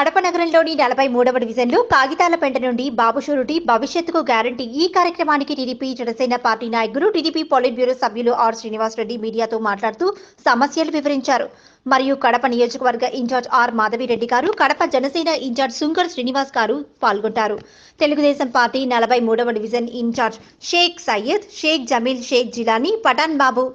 కడప నగరంలోని 43వ డివిజన్లో కాగితాలపేట నుండి బాబు షూరిటీ భవిష్యత్తుకు గ్యారంటీ ఈ కార్యక్రమానికి టీడీపీ జనసేన పార్టీ నాయకులు టీడీపీ పోలిట్ బ్యూరో సభ్యులు ఆర్ శ్రీనివాస్ రెడ్డి మీడియాతో మాట్లాడుతూ సమస్యలు వివరించారు. మరియు కడప నియోజకవర్గ ఇన్ఛార్జ్ ఆర్ మాధవిరెడ్డి గారు, కడప జనసేన ఇన్ఛార్జ్ సుంకర్ శ్రీనివాస్ గారు పాల్గొంటారు. తెలుగుదేశం పార్టీ 43వ division incharge Sheikh Syed, Sheikh Jameel, Sheikh Jilani, Pathan Babu,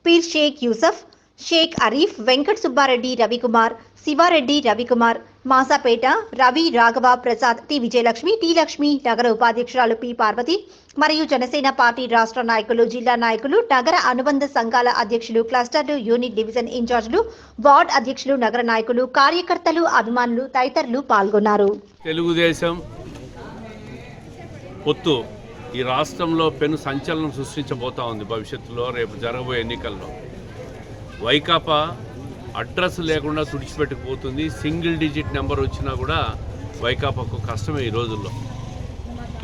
Peer Sheikh Yusuf, Sheikh Arif, Venkat Subba Reddy, Ravi Kumar, Siva Reddy, Ravi Kumar, Masapeta, Ravi, Raghava, Prasad, T Vijayalakshmi, T Lakshmi, నగర ఉపాధ్యక్షురాలు పి పార్వతి మరియు జనసేన పార్టీ రాష్ట్ర నాయకులు, జిల్లా నాయకులు, నగర అనుబంధ సంఘాల అధ్యక్షులు, క్లస్టర్ యూనిట్ డివిజన్ ఇన్ఛార్జీలు, వార్డ్ అధ్యక్షులు, నగర నాయకులు, కార్యకర్తలు, అభిమానులు తదితరులు పాల్గొన్నారు. తెలుగుదేశం పొత్తు ఈ రాష్ట్రంలో పెను సంచలనం సృష్టించబోతా ఉంది. భవిష్యత్తులో రేపు జరగబోయే ఎన్నికల్లో వైకాపా అడ్రస్ లేకుండా తుడిచిపెట్టుకుపోతుంది. సింగిల్ డిజిట్ నెంబర్ వచ్చినా కూడా వైకాపాకు కష్టమే ఈ రోజుల్లో.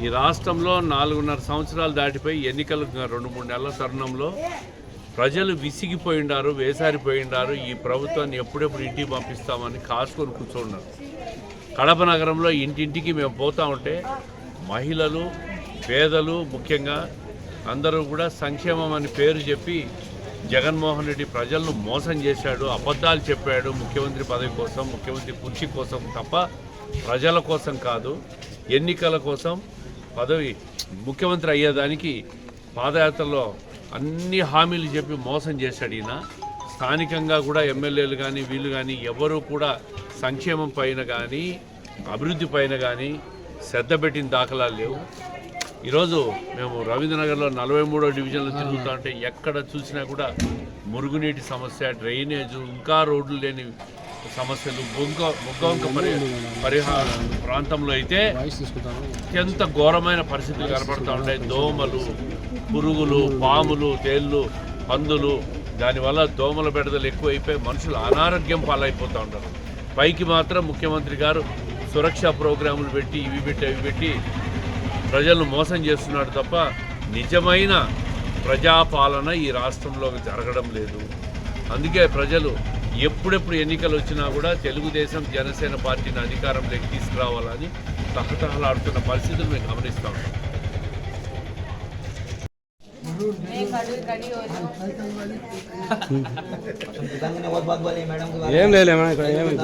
ఈ రాష్ట్రంలో 4.5 సంవత్సరాలు దాటిపోయి ఎన్నికలు 2-3 నెలల తరుణంలో ప్రజలు విసిగిపోయిండారు, వేసారిపోయిండారు. ఈ ప్రభుత్వాన్ని ఎప్పుడెప్పుడు ఇంటికి పంపిస్తామని కాసుకొని కూర్చున్నారు. కడప నగరంలో ఇంటింటికి మేము పోతా ఉంటే మహిళలు, పేదలు ముఖ్యంగా అందరూ కూడా సంక్షేమం అని పేరు చెప్పి జగన్మోహన్ రెడ్డి ప్రజలను మోసం చేశాడు, అబద్ధాలు చెప్పాడు. ముఖ్యమంత్రి పదవి కోసం, ముఖ్యమంత్రి కుర్చీ కోసం తప్ప ప్రజల కోసం కాదు. ఎన్నికల కోసం పదవి ముఖ్యమంత్రి అయ్యేదానికి పాదయాత్రలో అన్ని హామీలు చెప్పి మోసం చేశాడు ఈయన. స్థానికంగా కూడా ఎమ్మెల్యేలు కానీ వీళ్ళు కానీ ఎవరు కూడా సంక్షేమం పైన కానీ అభివృద్ధి పైన కానీ శ్రద్ధ పెట్టిన దాఖలాలు లేవు. ఈరోజు మేము రవీంద్రనగర్లో 43వ డివిజన్లో తిరుగుతూ ఉంటే ఎక్కడ చూసినా కూడా మురుగునీటి సమస్య, డ్రైనేజు, ఇంకా రోడ్లు లేని సమస్యలు, ముగ్గవంక పరిహార ప్రాంతంలో అయితే అత్యంత ఘోరమైన పరిస్థితులు కనపడుతూ ఉంటాయి. దోమలు, పురుగులు, పాములు, తేళ్ళు, పందులు, దానివల్ల దోమల బెడదలు ఎక్కువైపోయి మనుషులు అనారోగ్యం పాలైపోతూ ఉంటారు. పైకి మాత్రం ముఖ్యమంత్రి గారు సురక్షా ప్రోగ్రాములు పెట్టి ఇవి పెట్టి ప్రజలను మోసం చేస్తున్నాడు తప్ప నిజమైన ప్రజాపాలన ఈ రాష్ట్రంలో జరగడం లేదు. అందుకే ప్రజలు ఎప్పుడెప్పుడు ఎన్నికలు వచ్చినా కూడా తెలుగుదేశం జనసేన పార్టీని అధికారంలోకి తీసుకురావాలని తహతహలాడుతున్న పరిస్థితులు మేము గమనిస్తూ ఉంటాం. ఏం లేదు ఇక్కడ ఏమి